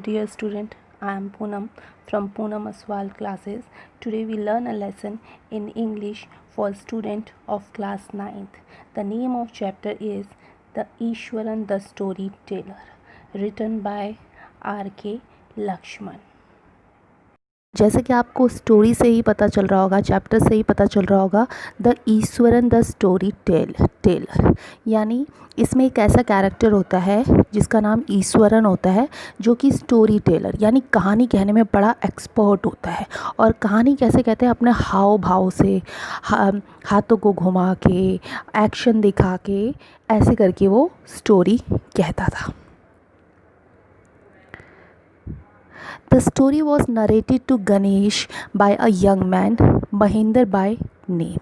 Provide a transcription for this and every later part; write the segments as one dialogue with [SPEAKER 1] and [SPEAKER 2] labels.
[SPEAKER 1] dear student. I am Poonam from Poonam Aswal classes. Today we learn a lesson in English for student of class 9th. The name of chapter is The Ishwaran the Storyteller, written by R.K. Lakshman. जैसे कि आपको story से ही पता चल रहा होगा, chapter से ही पता चल रहा होगा, the Eswaran the story teller, यानी इसमें एक ऐसा कैरेक्टर होता है जिसका नाम ईश्वरन होता है, जो कि स्टोरी टेलर यानी कहानी कहने में बड़ा एक्सपर्ट होता है। और कहानी कैसे कहते हैं? अपने हाव भाव से, हाथों को घुमा के, एक्शन दिखा के, ऐसे करके वो स्टोरी कहता था। The story was narrated to Ganesh by a young man, Mahinder by name.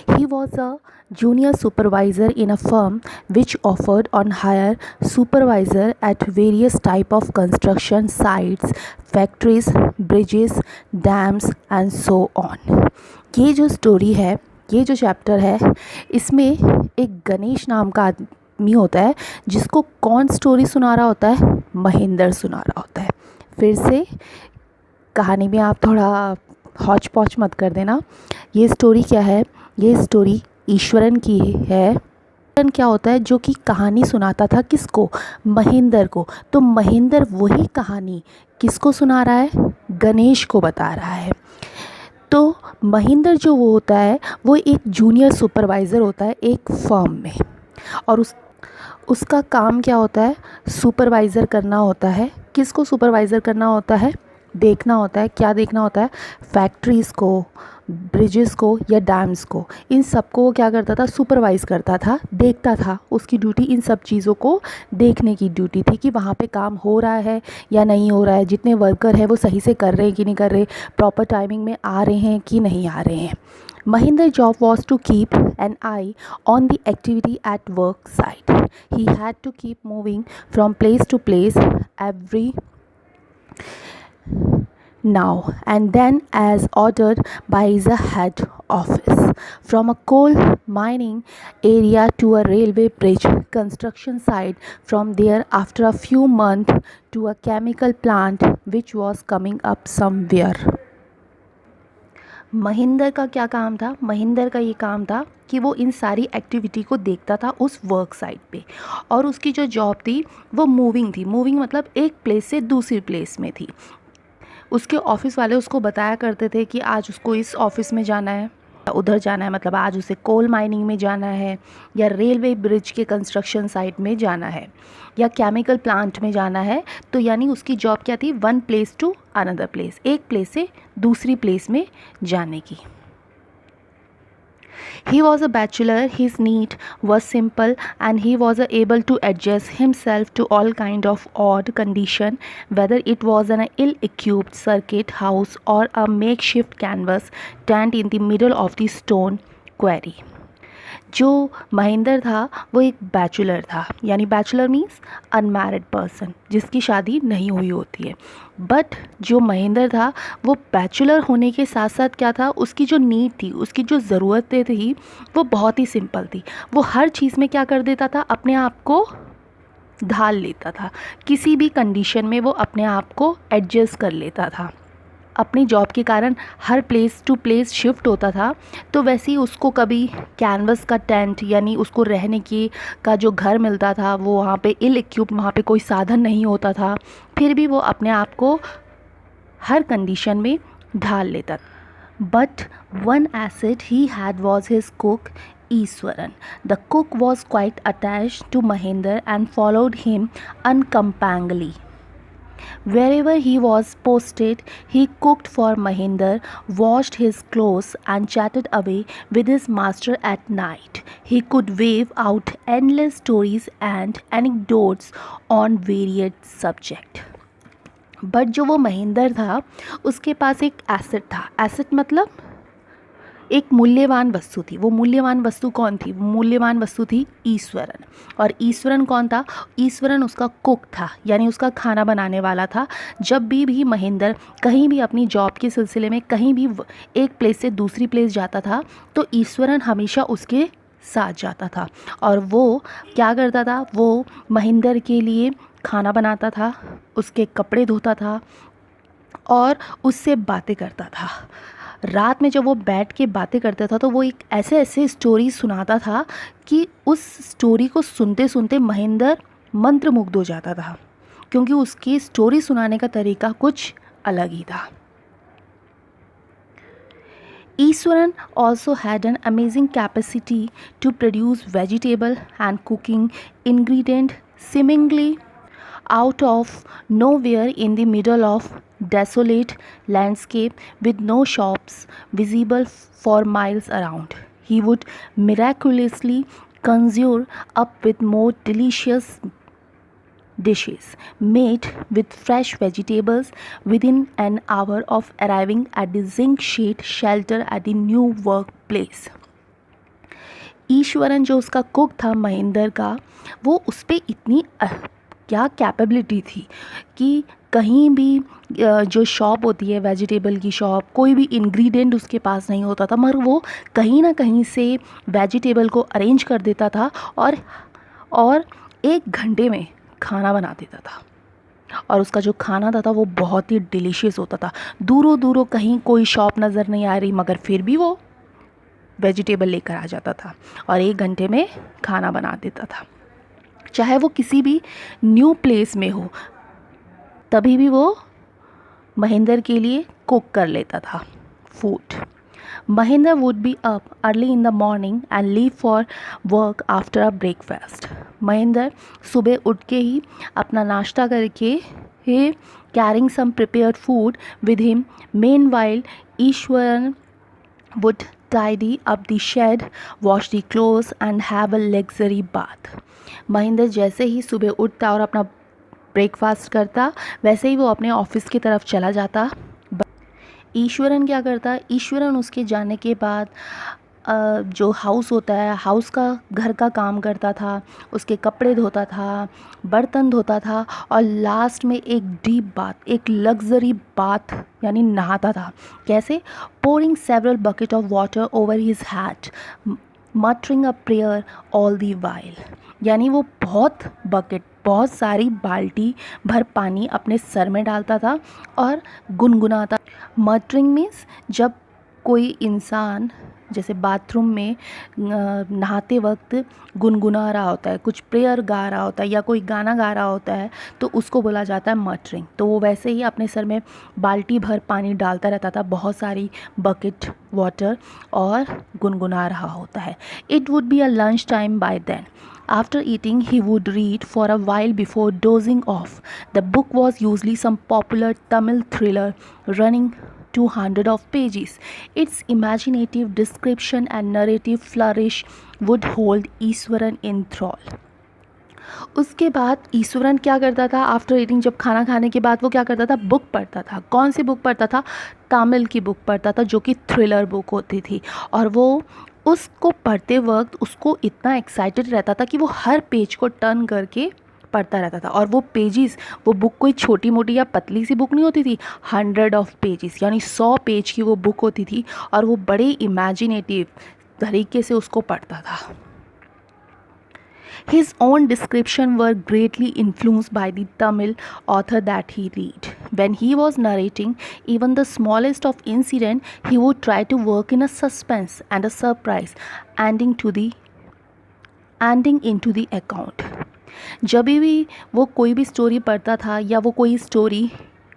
[SPEAKER 1] He was a junior supervisor in a firm which offered on hire supervisor at various type of construction sites, factories, bridges, dams and so on. ये जो story है, ये जो chapter है, इसमें एक गणेश नाम का आदमी होता है जिसको कौन स्टोरी सुना रहा होता है? महेंद्र सुना रहा होता है। फिर से कहानी में आप थोड़ा हौच पौच मत कर देना। ये स्टोरी क्या है? ये स्टोरी ईश्वरन की है। ईश्वरन क्या होता है? जो कि कहानी सुनाता था किसको? महेंद्र को। तो महेंद्र वही कहानी किसको सुना रहा है? गणेश को बता रहा है। तो महेंद्र जो वो होता है, वो एक जूनियर सुपरवाइज़र होता है एक फर्म में, और उसका काम क्या होता है? सुपरवाइज़र करना होता है। किसको सुपरवाइज़र करना होता है? देखना होता है। क्या देखना होता है? फैक्ट्रीज़ को, ब्रिजेस को या डैम्स को, इन सबको वो क्या करता था? सुपरवाइज़ करता था, देखता था। उसकी ड्यूटी इन सब चीज़ों को देखने की ड्यूटी थी कि वहाँ पे काम हो रहा है या नहीं हो रहा है, जितने वर्कर हैं वो सही से कर रहे हैं कि नहीं कर रहे, प्रॉपर टाइमिंग में आ रहे हैं कि नहीं आ रहे हैं। Mahinder's job was to keep an eye on the activity at work site. He had to keep moving from place to place every now and then as ordered by the head office. From a coal mining area to a railway bridge construction site, from there after a few months to a chemical plant which was coming up somewhere. Mahendra का क्या काम था? महेंद्र का ये काम था कि वो इन सारी एक्टिविटी को देखता था उस वर्क साइट पे, और उसकी जो जॉब थी वो मूविंग थी। मूविंग मतलब एक प्लेस से दूसरी प्लेस में थी। उसके ऑफिस वाले उसको बताया करते थे कि आज उसको इस ऑफिस में जाना है, उधर जाना है, मतलब आज उसे कोल माइनिंग में जाना है, या रेलवे ब्रिज के कंस्ट्रक्शन साइट में जाना है, या केमिकल प्लांट में जाना है। तो यानी उसकी जॉब क्या थी? One place to another place, एक प्लेस से दूसरी प्लेस में जाने की। He was a bachelor, his need was simple and he was able to adjust himself to all kind of odd condition, whether it was an ill-equipped circuit house or a makeshift canvas tent in the middle of the stone quarry. जो महेंद्र था वो एक bachelor था, यानी bachelor means unmarried person, जिसकी शादी नहीं हुई होती है। बट जो महेंद्र था वो बैचलर होने के साथ साथ क्या था? उसकी जो नीड थी, उसकी जो ज़रूरतें थी वो बहुत ही सिंपल थी। वो हर चीज़ में क्या कर देता था? अपने आप को ढाल लेता था। किसी भी कंडीशन में वो अपने आप को एडजस्ट कर लेता था। अपनी जॉब के कारण हर प्लेस टू प्लेस शिफ्ट होता था। तो वैसे ही उसको कभी कैनवस का टेंट, यानी उसको रहने की का जो घर मिलता था, वो वहाँ पे इल इक्विप्ड, वहाँ पे कोई साधन नहीं होता था, फिर भी वो अपने आप को हर कंडीशन में ढाल लेता। But one asset he had was his cook Ishwaran. The cook was quite attached to Mahinder and followed him uncomplainingly. Wherever he was posted, he cooked for Mahinder, washed his clothes and chatted away with his master at night. He could weave out endless stories and anecdotes on varied subjects. But जो वो महेंद्र था उसके पास एक asset था। Asset मतलब एक मूल्यवान वस्तु थी। वो मूल्यवान वस्तु कौन थी? वो मूल्यवान वस्तु थी ईश्वरन। और ईश्वरन कौन था? ईश्वरन उसका कुक था, यानी उसका खाना बनाने वाला था। जब भी महेंद्र कहीं भी अपनी जॉब के सिलसिले में कहीं भी एक प्लेस से दूसरी प्लेस जाता था तो ईश्वरन हमेशा उसके साथ जाता था और वो क्या करता था, वो महेंद्र के लिए खाना बनाता था, उसके कपड़े धोता था और उससे बातें करता था। रात में जब वो बैठ के बातें करता था तो वो एक ऐसे ऐसे स्टोरी सुनाता था कि उस स्टोरी को सुनते सुनते महेंद्र मंत्रमुग्ध हो जाता था, क्योंकि उसकी स्टोरी सुनाने का तरीका कुछ अलग ही था। Easwaran also had an amazing capacity to produce vegetable and cooking ingredient seemingly out of nowhere in the middle of desolate landscape with no shops visible for miles around. He would miraculously conjure up with more delicious dishes made with fresh vegetables within an hour of arriving at the zinc sheet shelter at the new workplace. Eswaran जो उसका cook था महेंद्र का, वो उस पर इतनी क्या capability थी कि कहीं भी जो शॉप होती है वेजिटेबल की शॉप, कोई भी इंग्रेडिएंट उसके पास नहीं होता था, मगर वो कहीं ना कहीं से वेजिटेबल को अरेंज कर देता था और 1 घंटे में खाना बना देता था। और उसका जो खाना था वो बहुत ही डिलीशियस होता था। दूरों दूरों कहीं कोई शॉप नज़र नहीं आ रही, मगर फिर भी वो वेजिटेबल लेकर आ जाता था और 1 घंटे में खाना बना देता था। चाहे वो किसी भी न्यू प्लेस में हो, तभी भी वो महेंद्र के लिए कुक कर लेता था food. Mahinder would be up early in the morning and leave for work after a breakfast. Mahinder सुबह उठ के ही अपना नाश्ता करके carrying some prepared food with him. Meanwhile, Ishwaran would tidy up the shed, wash the clothes and have a luxury bath. Mahendra जैसे ही सुबह उठता और अपना ब्रेकफास्ट करता, वैसे ही वो अपने ऑफिस की तरफ चला जाता। ईश्वरन क्या करता, ईश्वरन उसके जाने के बाद जो हाउस होता है, हाउस का घर का काम करता था, उसके कपड़े धोता था, बर्तन धोता था और लास्ट में एक डीप बाथ, एक लग्जरी बाथ यानी नहाता था। कैसे? Pouring several bucket of water over his hat, muttering a prayer all the while. यानी वो बहुत सारी बाल्टी भर पानी अपने सर में डालता था और गुनगुनाता। मटरिंग मीन्स जब कोई इंसान जैसे बाथरूम में नहाते वक्त गुनगुना रहा होता है, कुछ प्रेयर गा रहा होता है या कोई गाना गा रहा होता है, तो उसको बोला जाता है मटरिंग। तो वो वैसे ही अपने सर में बाल्टी भर पानी डालता रहता था, बहुत सारी बकेट वाटर, और गुनगुना रहा होता है। It would be a lunch time by then. After eating, he would read for a while before dozing off. The book was usually some popular Tamil thriller running 200 of pages. Its imaginative description and narrative flourish would hold Easwaran in thrall. उसके बाद ईश्वरन क्या करता था, after eating, जब खाना खाने के बाद वो क्या करता था, बुक पढ़ता था। कौन सी बुक पढ़ता था? तमिल की बुक पढ़ता था, जो कि थ्रिलर बुक होती थी। और वो उसको पढ़ते वक्त उसको इतना एक्साइटेड रहता था कि वो हर पेज को टर्न करके पढ़ता रहता था। और वो पेजेस, वो बुक कोई छोटी मोटी या पतली सी बुक नहीं होती थी, 100 ऑफ पेजेस यानी 100 पेज की वो बुक होती थी। और वो बड़े इमेजिनेटिव तरीके से उसको पढ़ता था। His own description were greatly influenced by the Tamil author that he read. When he was narrating even the smallest of incident, he would try to work in a suspense and a surprise, ending into the account. जब भी वो कोई भी story पढ़ता था या वो कोई स्टोरी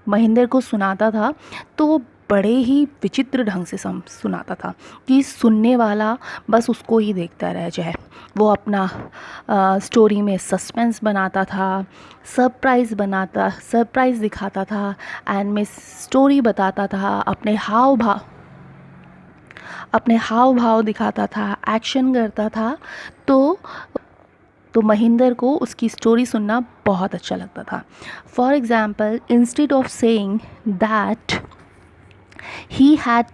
[SPEAKER 1] महेंद्र को सुनाता था, तो वो बड़े ही विचित्र ढंग से सुनाता था कि सुनने वाला बस उसको ही देखता रह जाए। वो अपना स्टोरी में सस्पेंस बनाता था, सरप्राइज़ दिखाता था, एंड में स्टोरी बताता था, अपने हाव भाव दिखाता था, एक्शन करता था। तो महेंद्र को उसकी स्टोरी सुनना बहुत अच्छा लगता था। For example, instead of saying that he had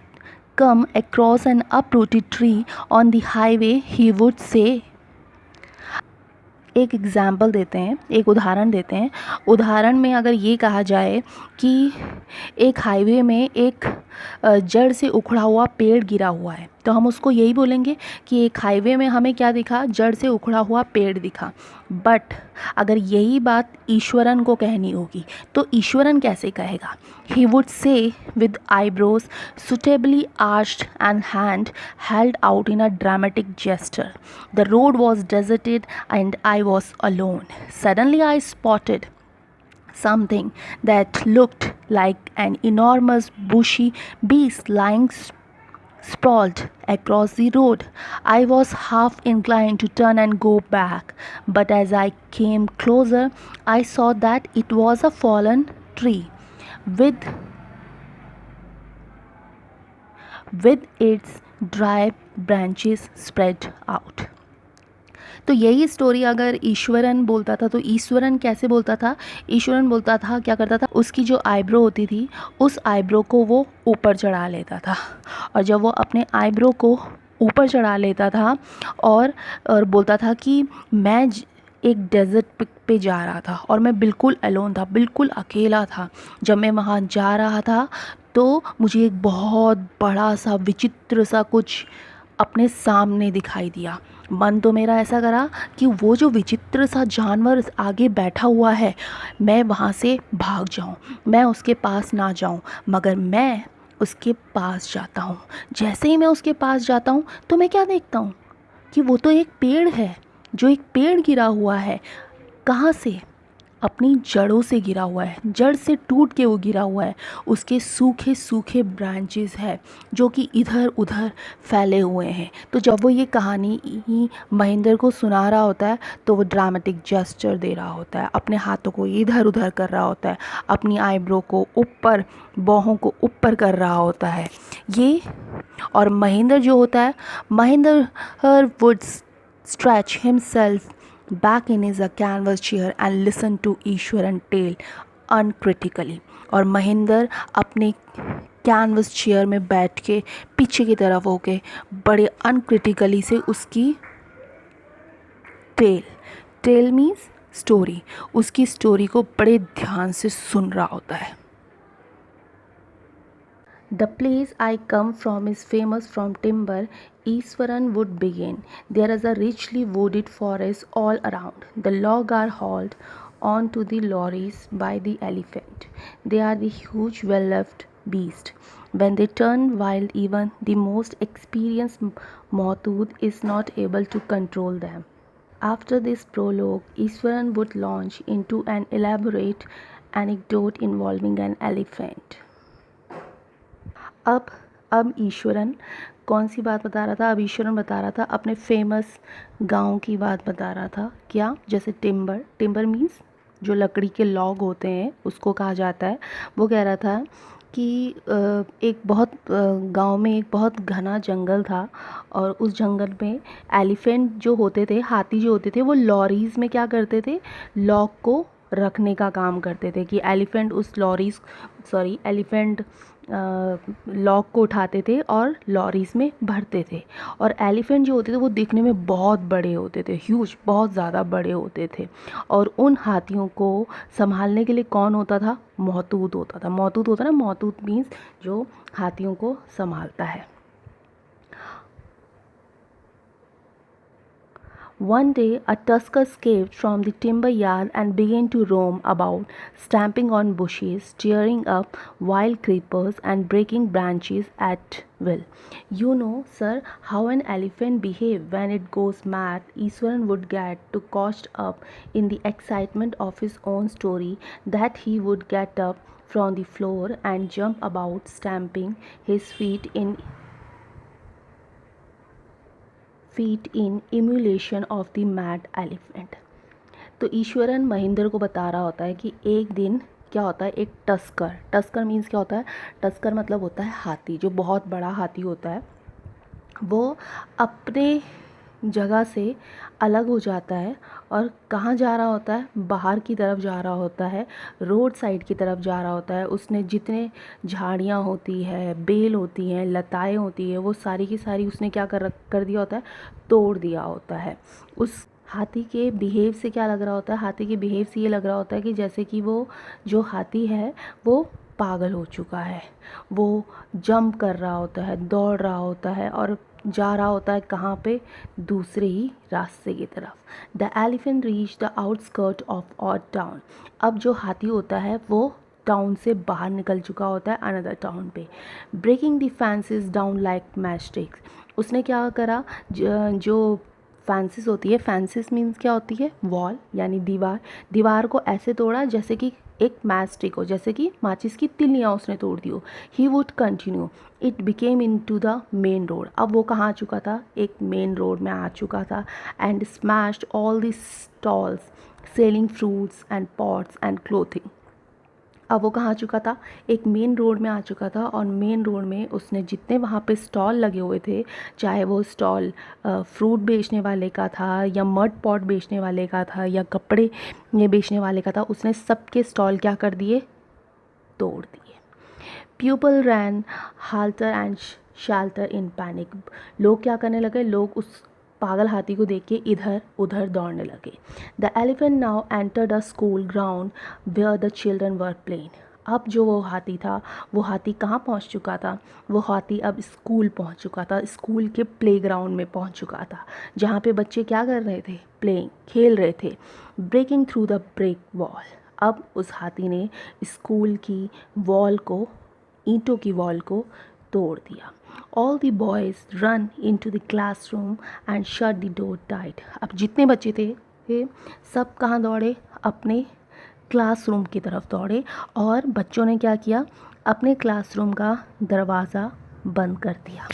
[SPEAKER 1] come across an uprooted tree on the highway, he would say, एक एग्ज़ाम्पल देते हैं, एक उदाहरण देते हैं। उदाहरण में अगर ये कहा जाए कि एक हाईवे में एक जड़ से उखड़ा हुआ पेड़ गिरा हुआ है, तो हम उसको यही बोलेंगे कि एक हाईवे में हमें क्या दिखा, जड़ से उखड़ा हुआ पेड़ दिखा। बट अगर यही बात ईश्वरन को कहनी होगी तो ईश्वरन कैसे कहेगा? He would say with eyebrows suitably arched and hand held out in a dramatic gesture. The road was deserted and I was alone. Suddenly I spotted something that looked like an enormous bushy beast lying sprawled across the road. I was half inclined to turn and go back, but as I came closer, I saw that it was a fallen tree with its dry branches spread out. तो यही story अगर ईश्वरन बोलता था तो ईश्वरन कैसे बोलता था? ईश्वरन बोलता था, क्या करता था, उसकी जो आईब्रो होती थी उस आईब्रो को वो ऊपर चढ़ा लेता था, और जब वो अपने आईब्रो को ऊपर चढ़ा लेता था और बोलता था कि मैं एक डेजर्ट पे जा रहा था और मैं बिल्कुल अलोन था, बिल्कुल अकेला था। जब मैं वहाँ जा रहा था तो मुझे एक बहुत बड़ा सा विचित्र सा कुछ अपने सामने दिखाई दिया। मन तो मेरा ऐसा करा कि वो जो विचित्र सा जानवर आगे बैठा हुआ है, मैं वहाँ से भाग जाऊँ, मैं उसके पास ना जाऊँ, मगर मैं उसके पास जाता हूँ। जैसे ही मैं उसके पास जाता हूँ तो मैं क्या देखता हूँ कि वो तो एक पेड़ है, जो एक पेड़ गिरा हुआ है। कहाँ से? अपनी जड़ों से गिरा हुआ है, जड़ से टूट के वो गिरा हुआ है। उसके सूखे सूखे ब्रांचेस है जो कि इधर उधर फैले हुए हैं। तो जब वो ये कहानी महेंद्र को सुना रहा होता है तो वो ड्रामेटिक जेस्चर दे रहा होता है, अपने हाथों को इधर उधर कर रहा होता है, अपनी आईब्रो को ऊपर, बाहों को ऊपर कर रहा होता है ये। और महेंद्र जो होता है, Mahendra would stretch himself back in his canvas chair and listen to Iswaran tale uncritically। और महेंद्र अपने कैनवस चेयर में बैठ के पीछे की तरफ होके बड़े अनक्रिटिकली से उसकी टेल मीन्स स्टोरी, उसकी स्टोरी को बड़े ध्यान से सुन रहा होता है। The place I come from is famous from timber, Easwaran would begin. There is a richly wooded forest all around. The logs are hauled onto the lorries by the elephant. They are the huge, well-loved beast. When they turn wild, even the most experienced Mawtood is not able to control them. After this prologue, Easwaran would launch into an elaborate anecdote involving an elephant. अब ईश्वरन कौन सी बात बता रहा था? अब ईश्वरन बता रहा था अपने फेमस गांव की बात बता रहा था। क्या? जैसे टिम्बर मीन्स जो लकड़ी के लॉग होते हैं उसको कहा जाता है। वो कह रहा था कि एक बहुत गांव में एक बहुत घना जंगल था और उस जंगल में एलिफेंट जो होते थे, हाथी जो होते थे, वो लॉरीज़ में क्या करते थे, लॉग को रखने का काम करते थे। कि एलिफेंट लॉग को उठाते थे और लॉरीज़ में भरते थे। और एलिफेंट जो होते थे वो दिखने में बहुत बड़े होते थे, ह्यूज, बहुत ज़्यादा बड़े होते थे। और उन हाथियों को संभालने के लिए कौन होता था? मौतूद होता था। मौतूद होता ना, मौतूद मीन्स जो हाथियों को संभालता है। One day, a tusker escaped from the timber yard and began to roam about, stamping on bushes, tearing up wild creepers, and breaking branches at will. You know, sir, how an elephant behaves when it goes mad. Easwaran would get too caught up in the excitement of his own story that he would get up from the floor and jump about, stamping his feet in emulation of the mad elephant। तो ईश्वरन महेंद्र को बता रहा होता है कि एक दिन क्या होता है, एक टस्कर मीन्स क्या होता है? टस्कर मतलब होता है हाथी, जो बहुत बड़ा हाथी होता है। वो अपने जगह से अलग हो जाता है और कहाँ जा रहा होता है? बाहर की तरफ जा रहा होता है, रोड साइड की तरफ जा रहा होता है। उसने जितने झाड़ियाँ होती है, बेल होती हैं, लताएं होती है, वो सारी की सारी उसने क्या कर दिया होता है? तोड़ दिया होता है। उस हाथी के बिहेव से क्या लग रहा होता है? हाथी के बिहेव से ये लग रहा होता है कि जैसे कि वो जो हाथी है वो पागल हो चुका है। वो जंप कर रहा होता है, दौड़ रहा होता है और जा रहा होता है कहाँ पे, दूसरे ही रास्ते की तरफ। The elephant reach the outskirt of और टाउन। अब जो हाथी होता है वो टाउन से बाहर निकल चुका होता है अनदर टाउन पे। Breaking the fences down like mastiffs. उसने क्या करा, जो फेंसेस होती है, फेंसेस मीन्स क्या होती है, वॉल यानी दीवार, दीवार को ऐसे तोड़ा जैसे कि एक मैच स्टिक हो, जैसे कि माचिस की तिल्लियाँ उसने तोड़ दी हो। He would continue, it became into the main road. अब वो कहाँ आ चुका था, एक मेन रोड में आ चुका था। And smashed all the stalls selling fruits and pots and clothing. अब वो कहाँ आ चुका था, एक मेन रोड में आ चुका था, और मेन रोड में उसने जितने वहाँ पे स्टॉल लगे हुए थे, चाहे वो स्टॉल फ्रूट बेचने वाले का था या मड पॉट बेचने वाले का था या कपड़े ये बेचने वाले का था, उसने सबके स्टॉल क्या कर दिए, तोड़ दिए। People ran halter and shelter in panic. लोग क्या करने लगे, लोग उस पागल हाथी को देख के इधर उधर दौड़ने लगे। The elephant now entered a school ground where the children were playing. अब जो वो हाथी था, वो हाथी कहाँ पहुँच चुका था, वो हाथी अब स्कूल पहुँच चुका था, स्कूल के प्लेग्राउंड में पहुँच चुका था, जहाँ पे बच्चे क्या कर रहे थे, प्लेइंग, खेल रहे थे। Breaking through the break wall. अब उस हाथी ने स्कूल की वॉल को, ईंटों की वॉल को तोड़ दिया। All the boys run into the classroom and shut the door tight. अब जितने बच्चे थे सब कहाँ दौड़े, अपने क्लासरूम की तरफ दौड़े, और बच्चों ने क्या किया, अपने क्लासरूम का दरवाज़ा बंद कर दिया।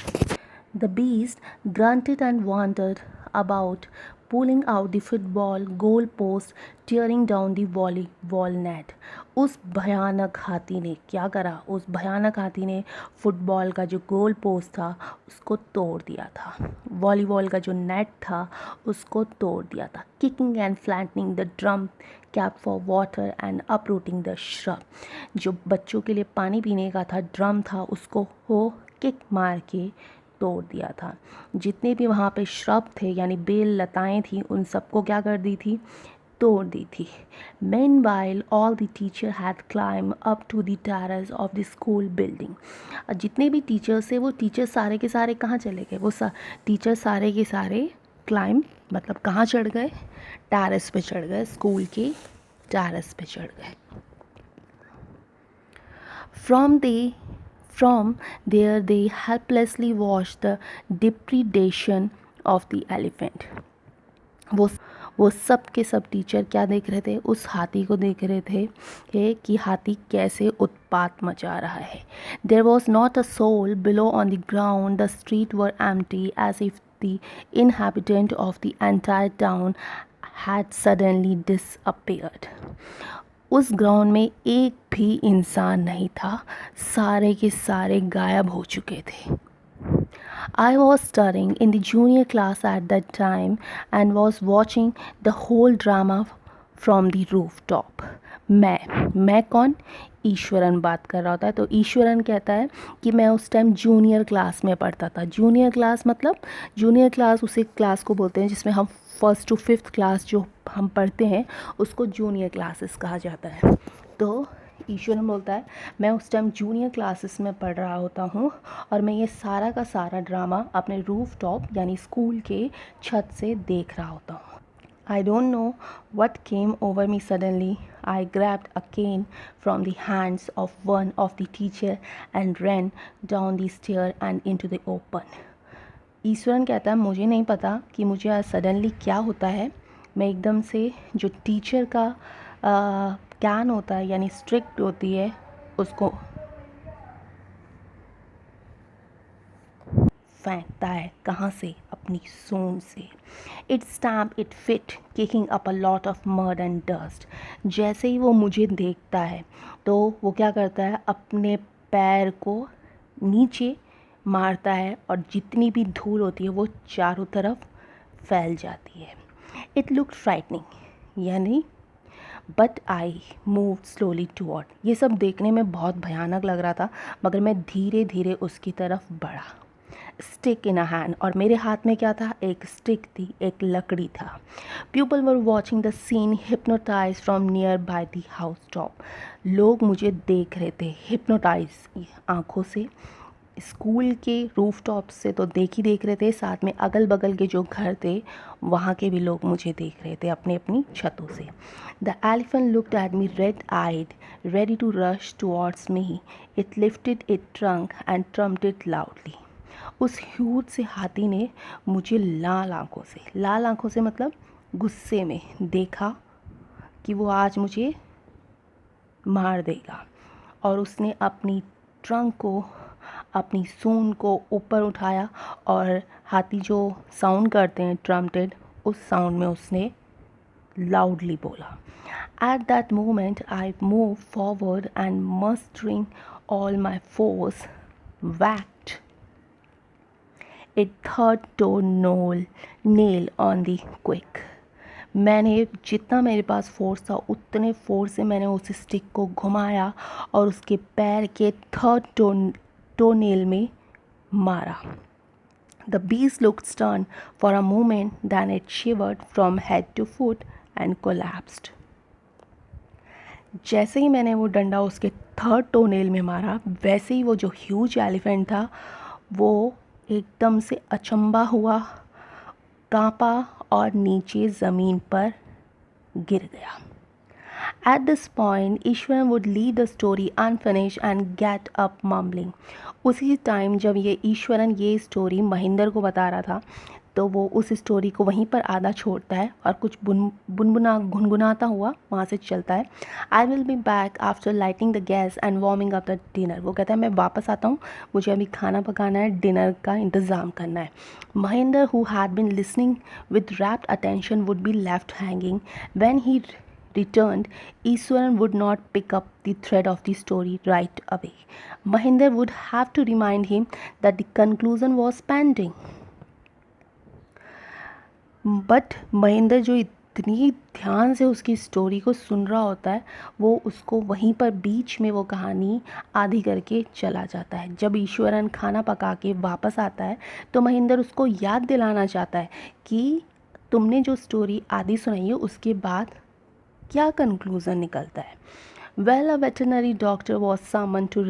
[SPEAKER 1] The beast grunted and wandered about, pulling out the football goalpost, tearing down the volleyball net. उस भयानक हाथी ने क्या करा, उस भयानक हाथी ने फुटबॉल का जो गोल पोस्ट था उसको तोड़ दिया था, वॉलीबॉल का जो नेट था उसको तोड़ दिया था। Kicking and flattening the drum cap for water and uprooting the shrub. जो बच्चों के लिए पानी पीने का था ड्रम था, उसको वो किक मार के तोड़ दिया था। जितने भी वहाँ पे श्रब थे यानी बेल लताएं थी, उन सबको क्या कर दी थी, तोड़ दी थी। Meanwhile, all the teacher had climbed up to the terrace of the school building. जितने भी टीचर्स थे वो टीचर सारे के सारे कहाँ चले गए, वो टीचर सारे के सारे क्लाइंब मतलब कहाँ चढ़ गए, टेरेस पे चढ़ गए, स्कूल के टेरेस पे चढ़ गए। From there they helplessly watched the depredation of the elephant. वो सब के सब टीचर क्या देख रहे थे, उस हाथी को देख रहे थे कि हाथी कैसे उत्पात मचा रहा है। There was not a soul below on the ground. The streets were empty as if the inhabitant of the entire town had suddenly disappeared. उस ग्राउंड में एक भी इंसान नहीं था, सारे के सारे गायब हो चुके थे। I was studying in the junior class at that time and was watching the whole drama from the rooftop. मैं कौन, ईश्वरन बात कर रहा होता है। तो ईश्वरन कहता है कि मैं उस टाइम जूनियर क्लास में पढ़ता था। जूनियर क्लास मतलब, जूनियर क्लास उसी क्लास को बोलते हैं जिसमें हम फर्स्ट टू फिफ्थ क्लास जो हम पढ़ते हैं उसको जूनियर क्लासेस कहा जाता है। तो ईश्वरन बोलता है मैं उस टाइम जूनियर क्लासेस में पढ़ रहा होता हूँ और मैं ये सारा का सारा ड्रामा अपने रूफ टॉप यानी स्कूल के छत से देख रहा होता हूँ। I don't know what came over me suddenly. I grabbed a cane from the hands of one of the teacher and ran down the stair and into the open. Eswaran कहता है मुझे नहीं पता कि मुझे आज सडनली क्या होता है, मैं एकदम से जो टीचर का कैन होता है यानी स्ट्रिक्ट होती है उसको फेंकता है, कहाँ से, अपनी सूंड से। It stamp it fit kicking up a lot of mud and dust. जैसे ही वो मुझे देखता है तो वो क्या करता है, अपने पैर को नीचे मारता है और जितनी भी धूल होती है वो चारों तरफ फैल जाती है। इट लुक फ्राइटनिंग यानी but I move slowly toward. ये सब देखने में बहुत भयानक लग रहा था मगर मैं धीरे धीरे उसकी तरफ बढ़ा। स्टिक इन अ हैंड, और मेरे हाथ में क्या था, एक स्टिक थी, एक लकड़ी था। People were watching the scene hypnotise from nearby the house top. लोग मुझे देख रहे थे हिप्नोटाइज आँखों से, स्कूल के रूफटॉप से तो देख रहे थे, साथ में अगल बगल के जो घर थे वहाँ के भी लोग मुझे देख रहे थे अपनी अपनी छतों से. The elephant looked at me red eyed, ready to rush towards me. It lifted its trunk and trumped it loudly. उस ह्यूज से हाथी ने मुझे लाल आंखों से मतलब गुस्से में देखा कि वो आज मुझे मार देगा, और उसने अपनी ट्रंक को, अपनी सूंड को ऊपर उठाया और हाथी जो साउंड करते हैं ट्रम्पेटेड, उस साउंड में उसने लाउडली बोला. At that moment, I moved forward and mustering all my force, whacked a third toe nail on the quick. मैंने जितना मेरे पास फोर्स था उतने फोर्स से मैंने उस स्टिक को घुमाया और उसके पैर के थर्ड टो नेल में मारा. The beast looked stunned for a moment, then it shivered from head to foot and collapsed. जैसे ही मैंने वो डंडा उसके थर्ड टोनेल में मारा, वैसे ही वो जो ह्यूज एलिफेंट था वो एकदम से अचंबा हुआ, कांपा और नीचे ज़मीन पर गिर गया. At this point, Eswaran would leave the story unfinished and get up mumbling. उसी टाइम जब ये ईश्वरन ये स्टोरी महेंद्र को बता रहा था, तो वो उस स्टोरी को वहीं पर आधा छोड़ता है और कुछ गुनगुनाता हुआ वहाँ से चलता है. I will be back after lighting the gas and warming up the dinner. वो कहता है मैं वापस आता हूँ, मुझे अभी खाना पकाना है, डिनर का इंतज़ाम करना है. Mahendra who had been listening with rapt attention would be left hanging. When he returned, Iswaran would not pick up the thread of the story right away. Mahinder would have to remind him that the conclusion was pending. But Mahendra जो इतनी ध्यान से उसकी story को सुन रहा होता है, वो उसको वहीं पर बीच में वो कहानी आधी करके चला जाता है. जब ईश्वरन खाना पका के वापस आता है तो महेंद्र उसको याद दिलाना चाहता है कि तुमने जो स्टोरी आधी सुनाई है उसके बाद क्या कंक्लूज़न निकलता है. Well, a veterinary doctor was summon to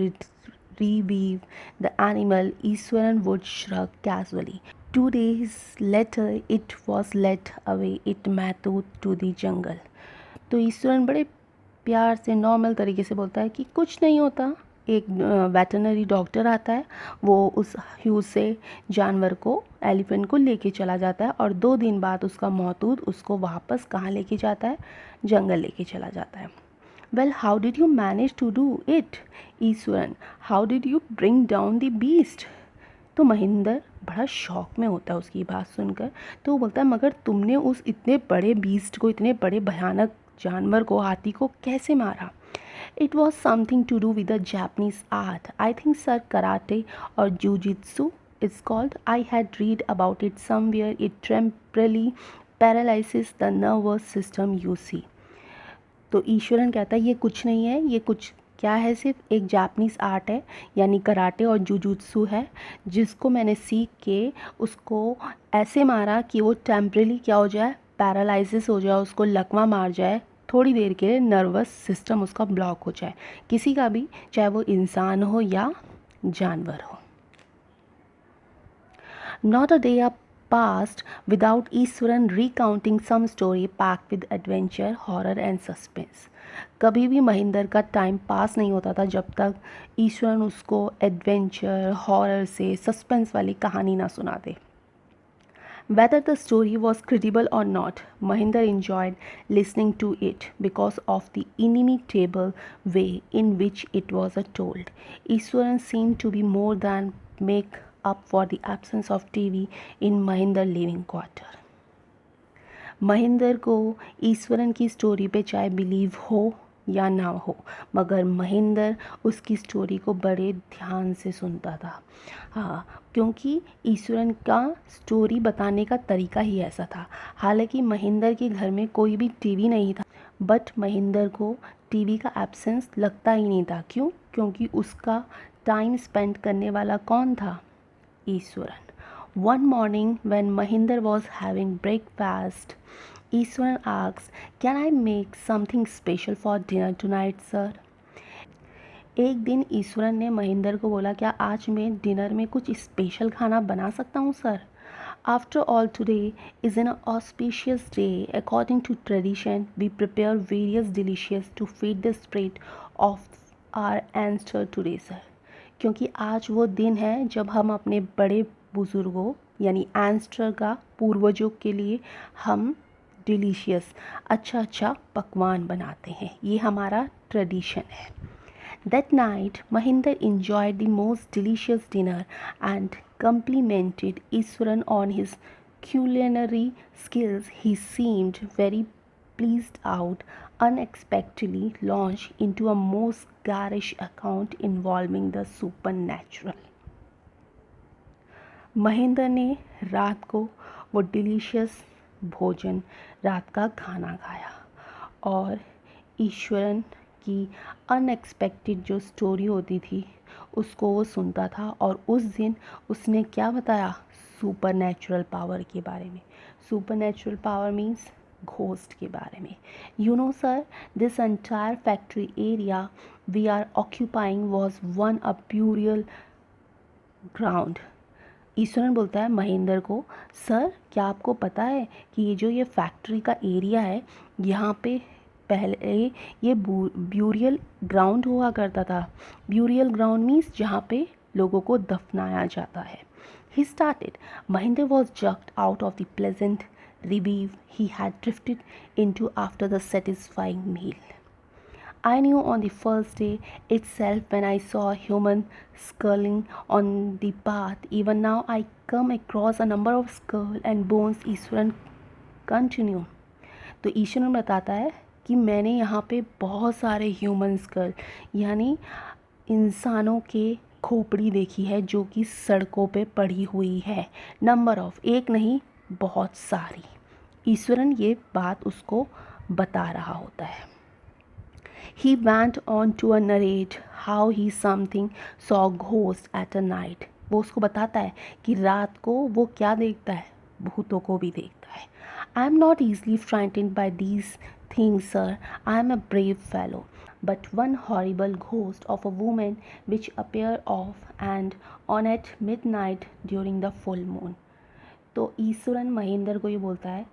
[SPEAKER 1] revive the animal. Iswaran would shrug casually. 2 days later, it was led away it मैथूत to the jungle. तो ईश्वरन बड़े प्यार से नॉर्मल तरीके से बोलता है कि कुछ नहीं होता. एक वेटरनरी डॉक्टर आता है, वो उस ह्यूज से जानवर को, एलिफेंट को लेके चला जाता है और 2 दिन बाद उसका मौतूद उसको वापस कहाँ लेके जाता है, जंगल लेके चला जाता है. Well, how did you manage to do it Iswaran, how did you bring down the beast. तो महेंद्र बड़ा शौक में होता है उसकी बात सुनकर. तो वो बोलता है मगर तुमने उस इतने बड़े बीस्ट को, इतने बड़े भयानक जानवर को, हाथी को कैसे मारा. It was something to do with the Japanese art. I think sir karate or jujitsu is called. I had read about it somewhere. It temporarily paralyzes the nervous system you see. तो ईश्वरन कहता है ये कुछ नहीं है, ये कुछ क्या है, सिर्फ एक जापानीज़ आर्ट है, यानी कराटे और जुजुत्सु है, जिसको मैंने सीख के उसको ऐसे मारा कि वो टेम्परेली क्या हो जाए, पैरालाइसिस हो जाए, उसको लकवा मार जाए, थोड़ी देर के लिए नर्वस सिस्टम उसका ब्लॉक हो जाए, किसी का भी, चाहे वो इंसान हो या जानवर हो. Not a day passed without Eswaran recounting some story packed with adventure, horror and suspense. कभी भी महेंद्र का टाइम पास नहीं होता था जब तक ईश्वरन उसको एडवेंचर, हॉरर से सस्पेंस वाली कहानी ना सुना दे. Whether the story was credible or not, Mahinder enjoyed listening to it because of the inimitable way in which it was told. Iswaran seemed to be more than make up for the absence of TV in Mahinder living quarter. Mahendra को ईश्वरन की story पे चाहे believe हो या ना हो, मगर महेंद्र उसकी स्टोरी को बड़े ध्यान से सुनता था. हाँ, क्योंकि ईश्वरन का स्टोरी बताने का तरीका ही ऐसा था. हालांकि महेंद्र के घर में कोई भी टीवी नहीं था, बट महेंद्र को टीवी का एब्सेंस लगता ही नहीं था. क्यों? क्योंकि उसका टाइम स्पेंड करने वाला कौन था? Eswaran. One morning when Mahinder was having breakfast, Iswaran asked, "Can I make something special for dinner tonight, sir?" एक दिन ईश्वरन ने महेंद्र को बोला, क्या आज मैं डिनर में कुछ स्पेशल खाना बना सकता हूँ sir? After all, today is an auspicious day. According to tradition, we prepare various delicious to feed the spirit of our ancestor today, sir. क्योंकि आज वो दिन है जब हम अपने बड़े बुज़ुर्गों यानी एंस्टर का पूर्वजों के लिए हम डिलीशियस अच्छा पकवान बनाते हैं। ये हमारा ट्रेडिशन है। That night, Mahinder enjoyed the most delicious dinner and complimented Iswaran on his culinary skills. He seemed very pleased out, unexpectedly launched into a most garish account involving the supernatural. Mahendra ने रात को वो delicious भोजन रात का खाना खाया और ईश्वरन की अनएक्सपेक्टेड जो स्टोरी होती थी उसको वो सुनता था। और उस दिन उसने क्या बताया? सुपर नेचुरल पावर के बारे में। Super natural power means ghost के बारे में। You know sir, this entire factory area we are occupying was one a burial ground. Iswaran बोलता है महेंद्र को, सर क्या आपको पता है कि ये फैक्ट्री का एरिया है, यहाँ पे पहले ये ब्यूरियल ग्राउंड हुआ करता था। ब्यूरियल ग्राउंड मीन्स जहाँ पे लोगों को दफनाया जाता है। He started, Mahendra was jerked out of the pleasant reverie he had drifted into after the satisfying meal. I knew on the first day itself when I saw a human skulling on the path. Even now I come across a number of skull and bones. Eswaran continue. तो ईश्वरन बताता है कि मैंने यहाँ पे बहुत सारे human school यानी इंसानों के खोपड़ी देखी है जो कि सड़कों पे पड़ी हुई है। नंबर ऑफ, एक नहीं बहुत सारी। ईश्वरन ये बात उसको बता रहा होता है। He went on to narrate how he something saw ghost at a night. वो उसको बताता है कि रात को वो क्या देखता है? भूतों को भी देखता है। I am not easily frightened by these things, sir. I am a brave fellow. But one horrible ghost of a woman which appeared off and on at midnight during the full moon. तो ईश्वरन महेंद्र को ये बोलता है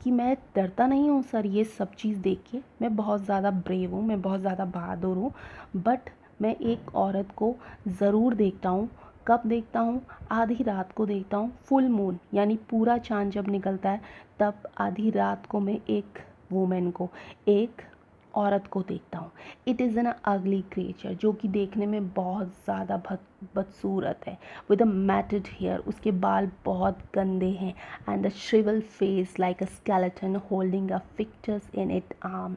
[SPEAKER 1] कि मैं डरता नहीं हूँ सर ये सब चीज़ देख के, मैं बहुत ज़्यादा ब्रेव हूँ, मैं बहुत ज़्यादा बहादुर हूँ, बट मैं एक औरत को ज़रूर देखता हूँ। कब देखता हूँ? आधी रात को देखता हूँ। फुल मून यानी पूरा चांद जब निकलता है तब आधी रात को मैं एक वुमेन को, एक औरत को देखता हूँ। इट इज़ एन अगली क्रिएचर जो कि देखने में बहुत ज़्यादा बदसूरत है। विद अ मैटेड हेयर, उसके बाल बहुत गंदे हैं। And a shrivelled face like a skeleton holding a fetus in it arm.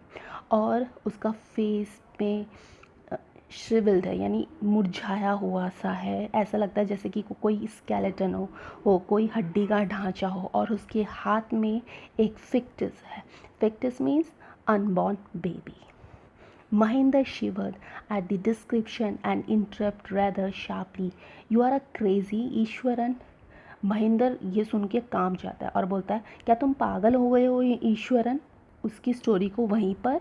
[SPEAKER 1] और उसका फेस में श्रिवल्ड है यानी मुरझाया हुआ सा है। ऐसा लगता है जैसे कि कोई स्केलेटन हो कोई हड्डी का ढांचा हो और उसके हाथ में एक फिक्टस है। फिक्टस means unborn baby. Mahinder shivered at the description and interrupted rather sharply. You are a crazy Eswaran. Mahendra ये सुन के कांप जाता है और बोलता है, क्या तुम पागल हो गए हो ईश्वरन? उसकी स्टोरी को वहीं पर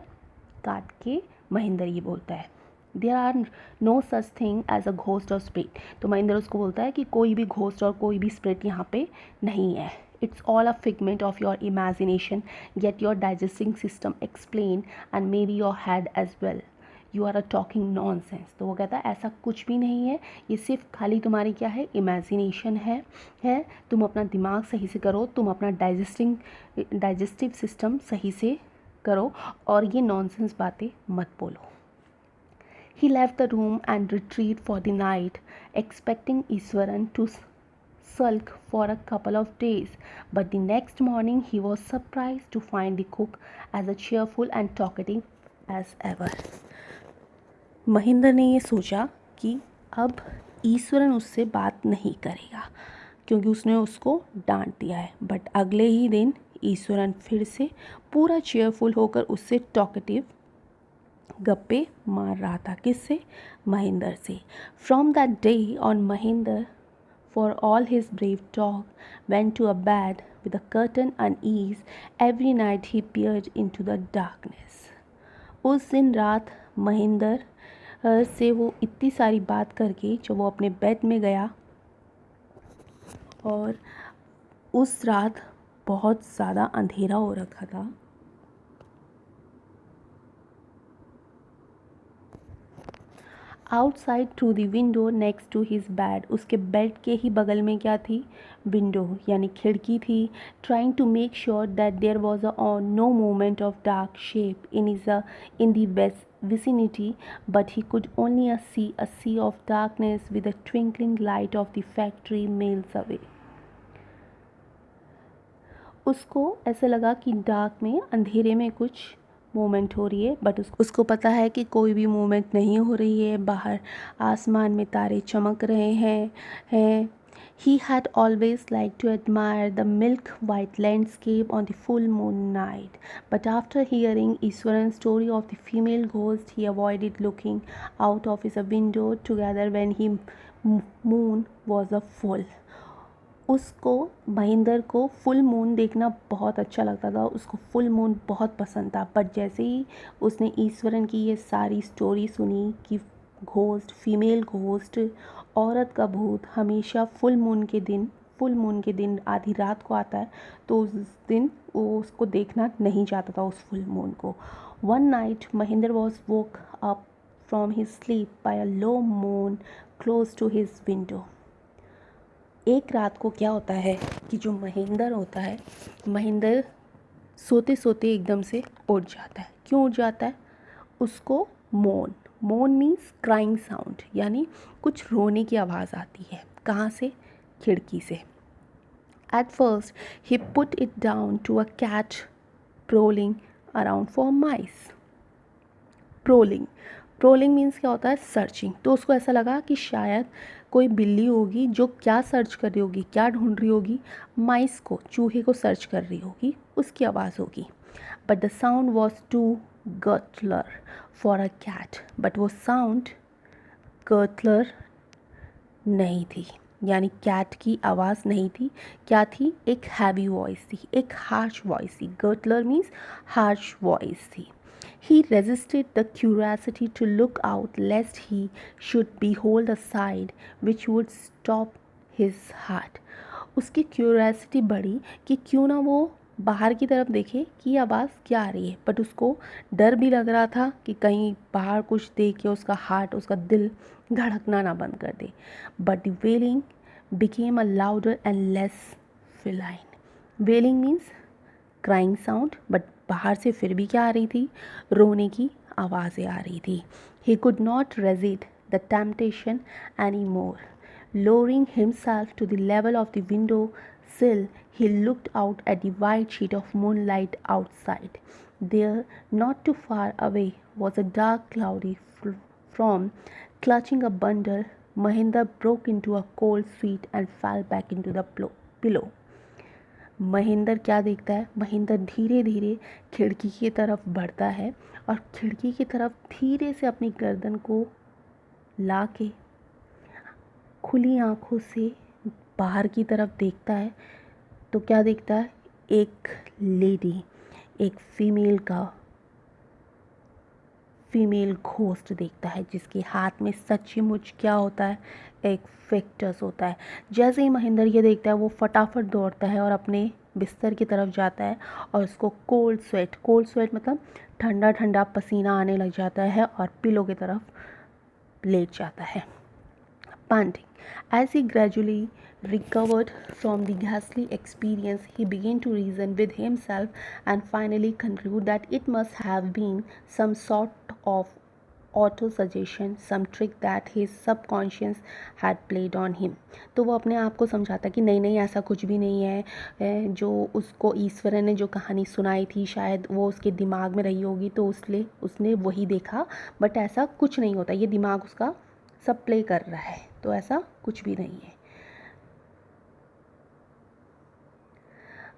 [SPEAKER 1] काट के महेंद्र ये बोलता है, there are no such thing as a ghost और स्पिरिट। तो महेंद्र उसको बोलता है कि कोई भी घोस्ट और कोई भी स्पिरिट यहाँ पे नहीं है। It's all a figment of your imagination, get your digesting system explain and maybe your head as well. You are a talking nonsense. तो वो कहता है ऐसा कुछ भी नहीं है, ये सिर्फ खाली तुम्हारी क्या है? इमेजिनेशन है। तुम अपना दिमाग सही से करो, तुम अपना डाइजेस्टिव सिस्टम सही से करो और ये नॉनसेंस बातें मत बोलो। He left the room and retreated for the night, expecting Iswaran to sulk for a couple of days, but the next morning he was surprised to find the cook as cheerful and talkative as ever. Mahendra ने ये सोचा कि अब ईश्वरन उससे बात नहीं करेगा क्योंकि उसने उसको डांट दिया है, बट अगले ही दिन ईश्वरन फिर से पूरा चेयरफुल होकर उससे टॉकेटिव गप्पे मार रहा था। किससे? महेंद्र से। From that day on Mahendra, for all his brave talk, went to a bed with a curtain unease. Every night he peered into the darkness. उस दिन रात महेंद्र से वो इतनी सारी बात करके जब वो अपने बेड में गया, और उस रात बहुत ज़्यादा अंधेरा हो रखा था। Outside through the window next to his bed, उसके बेड के ही बगल में क्या थी? विंडो यानी खिड़की थी। Trying to make sure that there was no movement of dark shape in the vicinity, but he could only see a sea of darkness with the twinkling light of the factory miles away. उसको ऐसे लगा कि dark में, अंधेरे में कुछ movement हो रही है, बट उसको पता है कि कोई भी मूवमेंट नहीं हो रही है। बाहर आसमान में तारे चमक रहे हैं। He had always liked to admire the milk white landscape on the full moon night, but after hearing Iswaran's story of the female ghost, he avoided looking out of his window together when he moon was a full. उसको, महेंद्र को full moon देखना बहुत अच्छा लगता था, उसको full moon बहुत पसंद था। बट जैसे ही उसने ईश्वरन की ये सारी स्टोरी सुनी कि घोस्ट, फीमेल घोस्ट, औरत का भूत हमेशा फुल मून के दिन आधी रात को आता है, तो उस दिन वो उसको देखना नहीं चाहता था, उस फुल मून को। One night Mahendra was woke up from his sleep by a low moon close to his window. एक रात को क्या होता है कि जो महेंद्र होता है, महेंद्र सोते सोते एकदम से उठ जाता है। क्यों उठ जाता है? उसको मोन मीन्स क्राइंग साउंड, यानी कुछ रोने की आवाज़ आती है। कहाँ से? खिड़की से। At first he put it down to a cat prowling around for mice. Prowling means क्या होता है? सर्चिंग। तो उसको ऐसा लगा कि शायद कोई बिल्ली होगी जो क्या सर्च कर रही होगी, क्या ढूंढ रही होगी? माइस को, चूहे को सर्च कर रही होगी, उसकी आवाज़ होगी। But the sound was too guttural for a cat, but वो साउंड गर्टलर नहीं थी, यानी कैट की आवाज़ नहीं थी। क्या थी? एक हैवी वॉइस थी, एक हार्श वॉइस थी। गर्टलर मीन्स हार्श वॉइस थी। He resisted the curiosity to look out lest he should behold a sight which would stop his heart. उसकी क्यूरियोसिटी बढ़ी कि क्यों ना वो बाहर की तरफ देखे कि आवाज़ क्या आ रही है, बट उसको डर भी लग रहा था कि कहीं बाहर कुछ देख के उसका दिल धड़कना ना बंद कर दे। But the wailing became a louder and less feline. Wailing means crying sound, but बाहर से फिर भी क्या आ रही थी? रोने की आवाज़ें आ रही थी। He could not resist the temptation anymore. Lowering himself to the level of the window sill, he looked out at the white sheet of moonlight outside. There, not too far away, was a dark, cloudy form clutching a bundle. Mahinder broke into a cold sweat and fell back into the pillow. Mahendra क्या देखता है? महेंद्र धीरे धीरे खिड़की की तरफ बढ़ता है और खिड़की की तरफ धीरे से अपनी गर्दन को ला के खुली आंखों से बाहर की तरफ देखता है। तो क्या देखता है? एक लेडी, एक फीमेल घोस्ट देखता है, जिसके हाथ में सचमुच क्या होता है? एक फिक्टस होता है। जैसे ही महेंद्र ये देखता है, वो फटाफट दौड़ता है और अपने बिस्तर की तरफ जाता है, और उसको कोल्ड स्वेट मतलब ठंडा ठंडा पसीना आने लग जाता है, और पिलो की तरफ लेट जाता है। Panting. As he gradually recovered from the ghastly experience, he began to reason with himself and finally conclude that it must have been some sort of auto-suggestion, some trick that his subconscious had played on him. तो वो अपने आप को समझाता कि नहीं ऐसा कुछ भी नहीं है, जो उसको ईश्वरन ने जो कहानी सुनाई थी शायद वो उसके दिमाग में रही होगी, तो उसने वही देखा, बट ऐसा कुछ नहीं होता, ये दिमाग उसका सब प्ले कर रहा है, तो ऐसा कुछ भी नहीं है।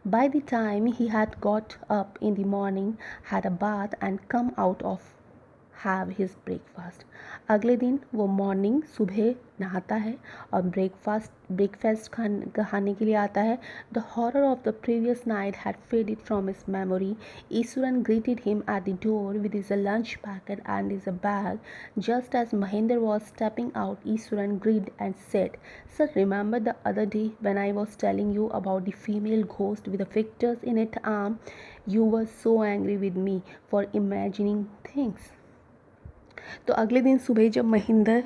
[SPEAKER 1] By the time he had got up in the morning, had a bath and come out of have his breakfast. अगले दिन वो मॉर्निंग सुबह नहाता है और ब्रेकफास्ट खाने के लिए आता है। The horror of the previous night had faded from his memory. Eswaran greeted him at the door with his lunch packet and his bag. Just as Mahinder was stepping out, Eswaran grinned and said, "Sir, remember the other day when I was telling you about the female ghost with the fictors in its arm? You were so angry with me for imagining things." तो अगले दिन सुबह जब महेंद्र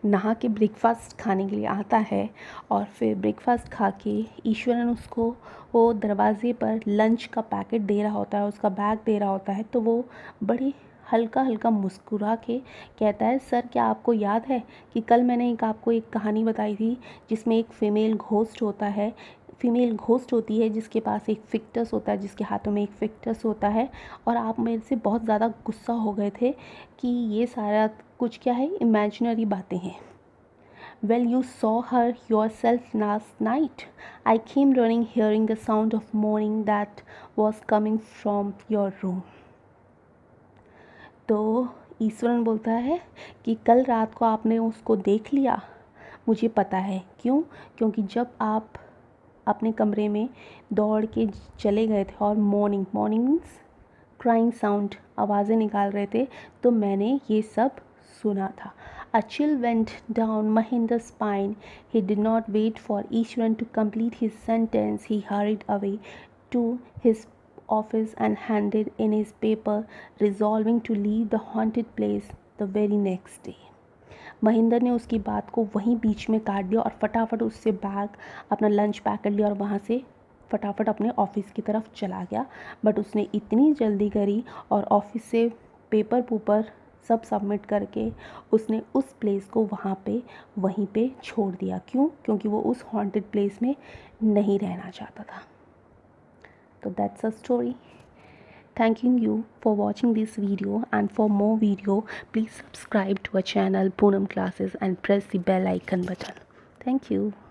[SPEAKER 1] नहा के breakfast खाने के लिए आता है और फिर ब्रेकफास्ट खा के ईश्वरन उसको वो दरवाज़े पर लंच का पैकेट दे रहा होता है, उसका बैग दे रहा होता है, तो वो बड़ी हल्का हल्का मुस्कुरा के कहता है, सर क्या आपको याद है कि कल मैंने आपको एक कहानी बताई थी जिसमें एक फीमेल घोस्ट होती है जिसके पास एक फिक्टस होता है, जिसके हाथों में एक फिक्टस होता है, और आप मेरे से बहुत ज़्यादा गुस्सा हो गए थे कि ये सारा कुछ क्या है, इमेजिनरी बातें हैं। Well, you saw her yourself last night. I came running hearing the sound of moaning that was coming from your room. तो ईश्वरन बोलता है कि कल रात को आपने उसको देख लिया। मुझे पता है क्यों, क्योंकि जब आप अपने कमरे में दौड़ के चले गए थे और मॉर्निंग मीन्स क्राइंग साउंड, आवाज़ें निकाल रहे थे, तो मैंने ये सब सुना था। A chill went down Mahinder's spine. He did not wait for Ishwaran to complete his sentence. He hurried away to his office and handed in his paper, resolving to leave the haunted place the very next day. Mahendra ने उसकी बात को वहीं बीच में काट दिया और फटाफट उससे बैग, अपना लंच पैकेट लिया और वहाँ से फटाफट अपने ऑफिस की तरफ चला गया। बट उसने इतनी जल्दी करी और ऑफिस से पेपर सब सबमिट करके उसने उस प्लेस को वहीं पे छोड़ दिया। क्यों? क्योंकि वो उस हॉन्टेड प्लेस में नहीं रहना चाहता था। तो that's a story. Thanking you for watching this video, and for more video please subscribe to our channel Poonam Classes and press the bell icon button. Thank you.